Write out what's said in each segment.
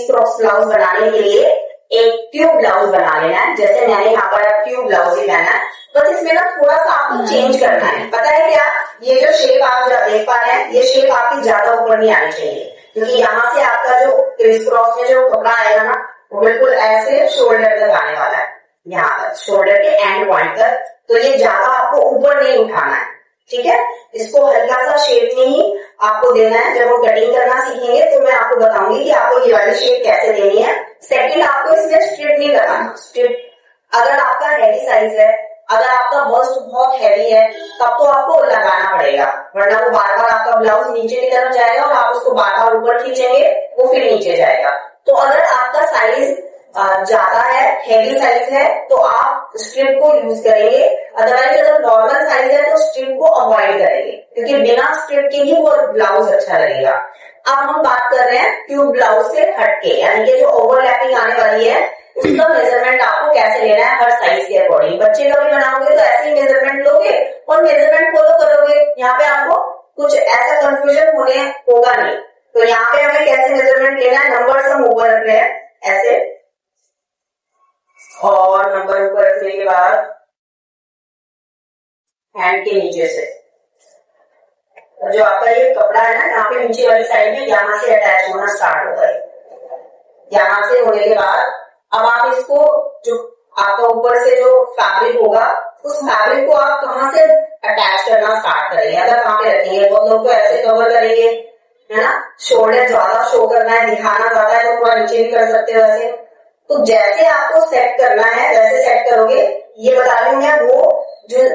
Cross blouse बनाने के लिए एक ट्यूब ब्लाउज बना लेना है। जैसे मैंने यहाँ पर ट्यूब ब्लाउज ही पहना है, बस इसमें ना थोड़ा सा आपको चेंज करना है। पता है क्या, ये जो शेप आप देख पा रहे हैं, ये शेप आपकी ज्यादा ऊपर नहीं आनी चाहिए, क्योंकि यहाँ से आपका जो क्रिस क्रॉस में जो कपड़ा आएगा ना, वो बिल्कुल ऐसे शोल्डर तक आने वाला है, यहाँ तक शोल्डर के एंड पॉइंट तक। तो ये ज्यादा आपको ऊपर नहीं उठाना है, ठीक है। इसको हल्का सा शेप में ही आपको देना है। जब वो कटिंग करना सीखेंगे तो मैं आपको बताऊंगी कि आपको ये वाली शेप कैसे देनी है। सेकंड, आपको इसमें स्ट्रिप नहीं लगाना। स्ट्रिप अगर आपका हैवी साइज है, अगर आपका बस्ट बहुत हैवी है, तब तो आपको लगाना पड़ेगा, वरना वो बार बार आपका ब्लाउज नीचे की तरफ जाएगा और आप उसको बार बार ऊपर खींचेंगे, वो फिर नीचे जाएगा। तो अगर आपका साइज ज्यादा है, हेवी साइज है, तो आप स्ट्रिप को यूज करेंगे। अदरवाइज अगर नॉर्मल साइज है तो स्ट्रिप को अवॉइड करेंगे, क्योंकि बिना स्ट्रिप के ही वो ब्लाउज अच्छा लगेगा। अब हम बात कर रहे हैं ट्यूब ब्लाउज से हटके, यानी कि जो ओवरलैपिंग आने वाली है, उसका मेजरमेंट आपको कैसे लेना है हर साइज के अकॉर्डिंग। बच्चे का भी बनाओगे तो ऐसे ही मेजरमेंट लोगे और मेजरमेंट फॉलो करोगे। यहाँ पे आपको कुछ ऐसा कंफ्यूजन होगा नहीं। तो यहाँ पे हमें कैसे मेजरमेंट लेना है, नंबर हम ऊपर रख रहे हैं ऐसे, और नंबर ऊपर रखने के बाद हैंड के नीचे से जो आपका ये कपड़ा है ना, यहाँ पे नीचे वाली साइड में यहाँ से अटैच होना स्टार्ट होगा। यहाँ से होने के बाद अब आप इसको, जो आपका ऊपर से जो फैब्रिक होगा, उस फैब्रिक को आप कहाँ से अटैच करना स्टार्ट करेंगे, अगर कहाँ पे रखेंगे। बहुत लोग तो ऐसे कवर करेंगे, है ना, शोल्डर ज्यादा शो करना है, दिखाना ज्यादा है, तो थोड़ा नीचे भी कर सकते हो ऐसे। तो जैसे आपको सेट करना है वैसे सेट करोगे। ये बता रही हूँ मैं, वो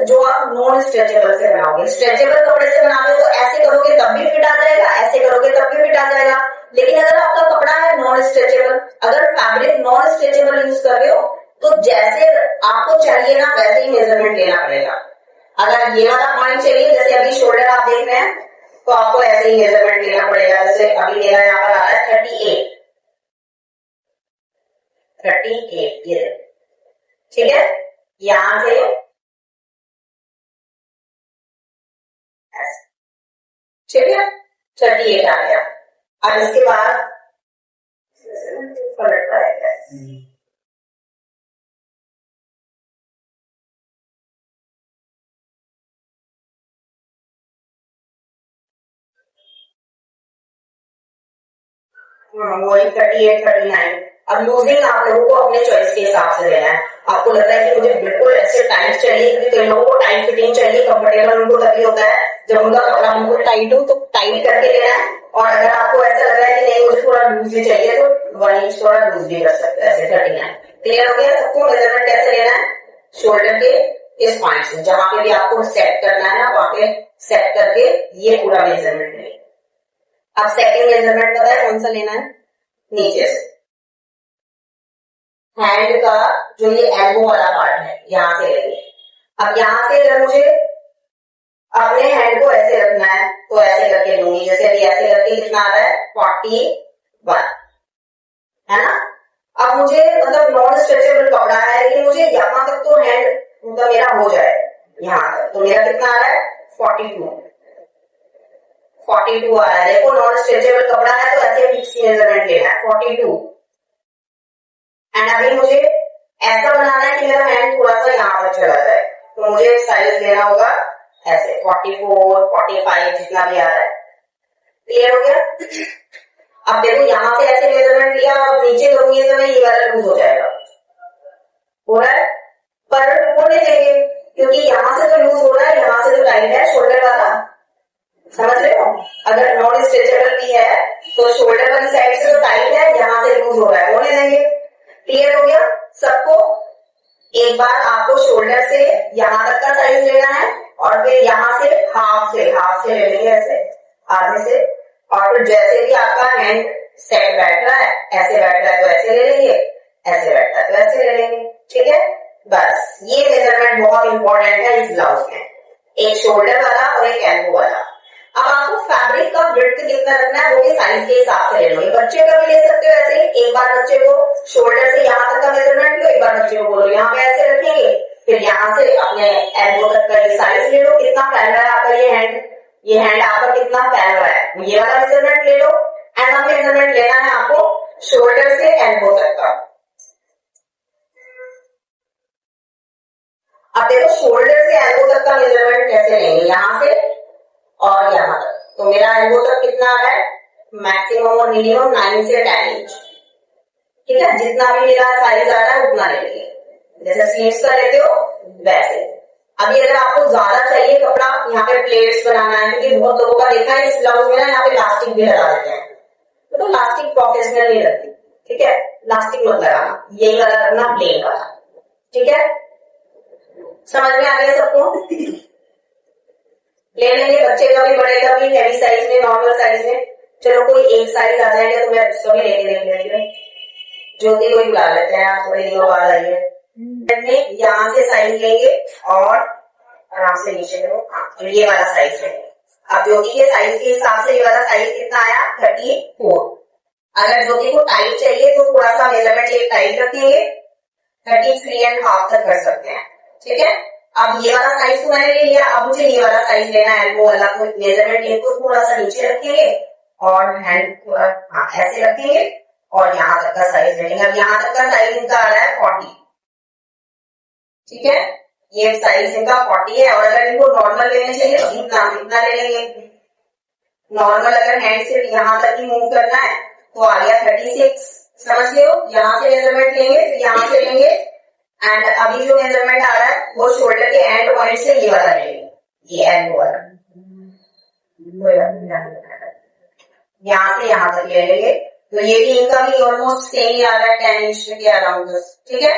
जो आप नॉन स्ट्रेचेबल से बनाओगे। स्ट्रेचेबल कपड़े से बनाओगे तो ऐसे करोगे तब भी फिट आ जाएगा, ऐसे करोगे तब भी फिट आ जाएगा। लेकिन अगर आपका कपड़ा है नॉन स्ट्रेचेबल, अगर फैब्रिक नॉन स्ट्रेचेबल यूज कर रहे हो, तो जैसे आपको चाहिए ना वैसे ही मेजरमेंट लेना पड़ेगा। अगर ये वाला पॉइंट चाहिए, जैसे अभी शोल्डर आप देख रहे हैं, तो आपको ऐसे ही मेजरमेंट लेना पड़ेगा। जैसे अभी मेरा यहाँ पर आ रहा है 38, ये ठीक है। यहां से ठीक है 38 आ गया। अब इसके बाद पलट पाएगा, वही 38, 39। अब लूजिंग आप लोगों को अपने चॉइस के हिसाब से लेना है। आपको लग रहा है कि मुझे बिल्कुल ऐसे टाइट चाहिए, क्योंकि कई लोगों को टाइट फिटिंग चाहिए, कंफर्टेबल उनको तभी होता है जब उनका कपड़ा बिल्कुल टाइट हो, तो टाइट करके लेना है। और अगर आपको ऐसा लग रहा है कि नहीं मुझे थोड़ा लूज भी चाहिए, तो 1 इंच थोड़ा लूज भी कर सकते हैं, ऐसे 39। क्लियर हो गया सबको मेजरमेंट कैसे लेना है? शोल्डर के इस पॉइंट से जहां पे भी आपको सेट करना है ना, वहां पे सेट करके ये पूरा मेजरमेंट लेना। अब सेकंड मेजरमेंट पता है कौन सा लेना है? नीचे से हैंड का जो ये एल्बो वाला पार्ट है, यहाँ से लेंगे। अब यहाँ से अगर मुझे अपने हैंड को ऐसे रखना है तो ऐसे करके लूंगी। जैसे अभी ऐसे करके कितना आ रहा है 41, है ना। अब मुझे मतलब नॉन स्ट्रेचेबल कपड़ा है, लेकिन मुझे यहाँ तक तो हैंड मतलब मेरा हो जाए, यहाँ तक तो मेरा कितना आ रहा है 42 आ रहा है। देखो नॉन स्ट्रेचेबल कपड़ा है तो ऐसे फिक्स मेजरमेंट लेना है 42। एंड अभी मुझे ऐसा बनाना है कि मेरा हैंड थोड़ा सा यहाँ पर चला जाए, तो मुझे साइज लेना होगा ऐसे 44, 45 जितना भी आ रहा है। क्लियर हो गया? अब देखो यहाँ से ऐसे मेजरमेंट लिया और नीचे करूंगी तो ये वाला लूज हो जाएगा, हो रहा है, पर वो नहीं देंगे क्योंकि यहाँ से तो लूज हो रहा है, यहाँ से तो टाइट है शोल्डर वाला, समझ रहे हो। अगर नॉन स्ट्रेचेबल भी है तो शोल्डर वाली साइड से तो टाइट है, यहाँ से लूज हो रहा है, वो नहीं देंगे। क्लियर हो गया सबको? एक बार आपको शोल्डर से यहाँ तक का साइज लेना है और फिर यहाँ से हाफ से ले लेंगे ऐसे आधे से, और फिर जैसे भी आपका हैंड सेट बैठ रहा है, ऐसे बैठ रहा है तो ऐसे ले लेंगे, ऐसे बैठ रहा है तो ऐसे ले लेंगे, ठीक है। बस ये मेजरमेंट बहुत इंपॉर्टेंट है इस ब्लाउज में, एक शोल्डर वाला और एक एल्बो वाला। अब आपको फैब्रिक का विड्थ कितना रखना है वो भी साइज के हिसाब से ले लो। बच्चे का भी ले सकते हो ऐसे ही, एक बार बच्चे को शोल्डर से यहाँ तक का मेजरमेंट लो, एक बार बच्चे को बोलो यहाँ पे ऐसे रखेंगे, फिर यहाँ से अपने एल्बो तक का साइज ले लो, कितना फैल रहा है आपका ये हैंड आपका कितना फैल रहा है, ये वाला मेजरमेंट ले लो। एंड अब मेजरमेंट लेना है आपको शोल्डर से एल्बो तक का। अब देखो शोल्डर से एल्बो तक का मेजरमेंट कैसे लेंगे, यहां से और यहां तक। तो मेरा एल्बो तक कितना आ रहा है, मैक्सिमम और मिनिमम 9 से 10 इंच। ठीक है, जितना भी मेरा साइज आ रहा है उतना ले लेंगे, जैसे स्लीव्स का लेते हो वैसे। अभी अगर आपको ज्यादा चाहिए कपड़ा, यहाँ पे प्लेट्स बनाना है, क्योंकि बहुत लोगों का देखा है इस ब्लाउज में ना यहाँ पे लास्टिक भी लगा देते हैं, तो लास्टिक प्रोफेशनल नहीं लगती। ठीक है, लास्टिक मत लगाना, यही वाला रखना प्लेन वाला। ठीक है, समझ में आ गया सबको? ले लेंगे, बच्चे का भी बड़े का भी, हैवी साइज में नॉर्मल साइज में। चलो कोई एक साइज आ जाएगा तो मैं उसको भी लेके देख लेंगे। ज्योति को ही बुला लेते हैं, आप थोड़ी दिनों बाद आइए। यहाँ से साइज लेंगे और आराम से नीचे लो, ये वाला साइज है। अब ज्योति के साइज के हिसाब से ये वाला साइज कितना आया, 34। अगर ज्योति को टाइट चाहिए तो थोड़ा सा मेजरमेंट एक टाइट रखेंगे, 33.5 तक कर सकते हैं। ठीक है, अब ये वाला साइज तो मैंने ले लिया, अब मुझे ये वाला साइज लेना है, एल्बो वाला। तो मेजरमेंट टेप को थोड़ा सा नीचे रखेंगे और हैंड थोड़ा ऐसे रखेंगे और यहाँ तक का साइज लेंगे। अब यहाँ तक का साइज इनका आ रहा है 40। ठीक है, ये साइज इनका 40 है। और अगर इनको नॉर्मल लेने चाहिए तो इतना ले लेंगे। नॉर्मल अगर हैंड से यहाँ तक ही मूव करना है तो आ गया 36। समझ लो, यहाँ से मेजरमेंट लेंगे, यहाँ से लेंगे, एंड अभी जो मेजरमेंट आ रहा है वो शोल्डर के एंड पॉइंट से ये वाला लेंगे, ये एंड वाला, यहाँ से यहाँ तक ले लेंगे। तो ये भी इनका भी ऑलमोस्ट सेम ही आ रहा है, 10 इंच के अराउंड। ठीक है,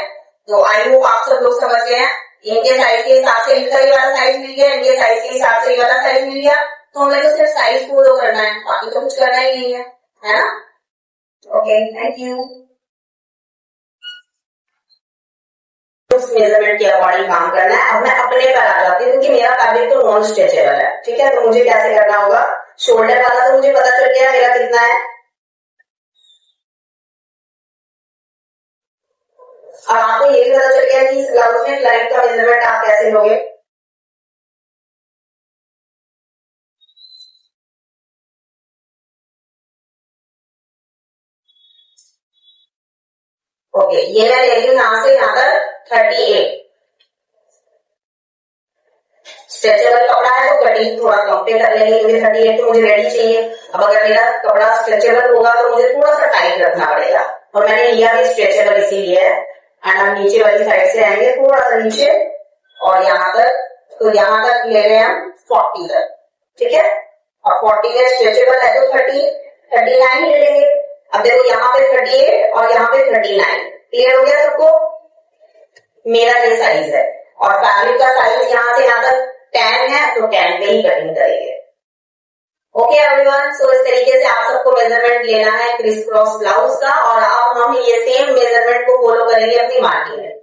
तो आई होप आप सब लोग समझ गए हैं। इनके साइज के हिसाब से इनका ये वाला साइज मिल गया, इनके साइज के हिसाब से ये वाला साइज मिल गया। तो हमें तो सिर्फ साइज फॉलो करना है, बाकी तो कुछ करना ही नहीं है ना? Okay, thank you. उस मेजरमेंट के अकॉर्डिंग काम करना है। अब मैं अपने पर आ जाती हूँ, क्योंकि मेरा फैब्रिक तो नॉन स्ट्रेचेबल है। ठीक है, तो मुझे कैसे करना होगा, शोल्डर वाला तो मुझे पता चल गया मेरा कितना है। और आपको ये भी पता चल गया कि इस ब्लाउज में क्लाइंट का मेजरमेंट आप कैसे लोगे। ओके, ये मैं ले रही हूँ यहाँ से यहाँ तक 38। स्ट्रेचेबल कपड़ा है तो कटिंग थोड़ा कम पे कर लेंगे, क्योंकि 38 तो मुझे रेडी चाहिए। अब अगर मेरा कपड़ा स्ट्रेचेबल होगा तो मुझे थोड़ा सा टाइट रखना पड़ेगा, और मैंने लिया भी स्ट्रेचेबल इसीलिए है। एंड हम नीचे वाली साइड से आएंगे थोड़ा सा नीचे और यहाँ तक, तो यहाँ तक ले रहे हैं हम 40 तक। ठीक है, और 40 में स्ट्रेचेबल है तो 39 ले लेंगे। अब देखो यहाँ पे 38 और यहाँ पे 39। क्लियर हो गया सबको? मेरा ये साइज है और फैब्रिक का साइज यहाँ से यहाँ तक 10 है, तो 10 पे ही कटिंग करेंगे। ओके एवरीवन, सो इस तरीके से आप सबको मेजरमेंट लेना है क्रिस क्रॉस ब्लाउज का, और आप हम ये सेम मेजरमेंट को फॉलो करेंगे अपनी मार्किंग में।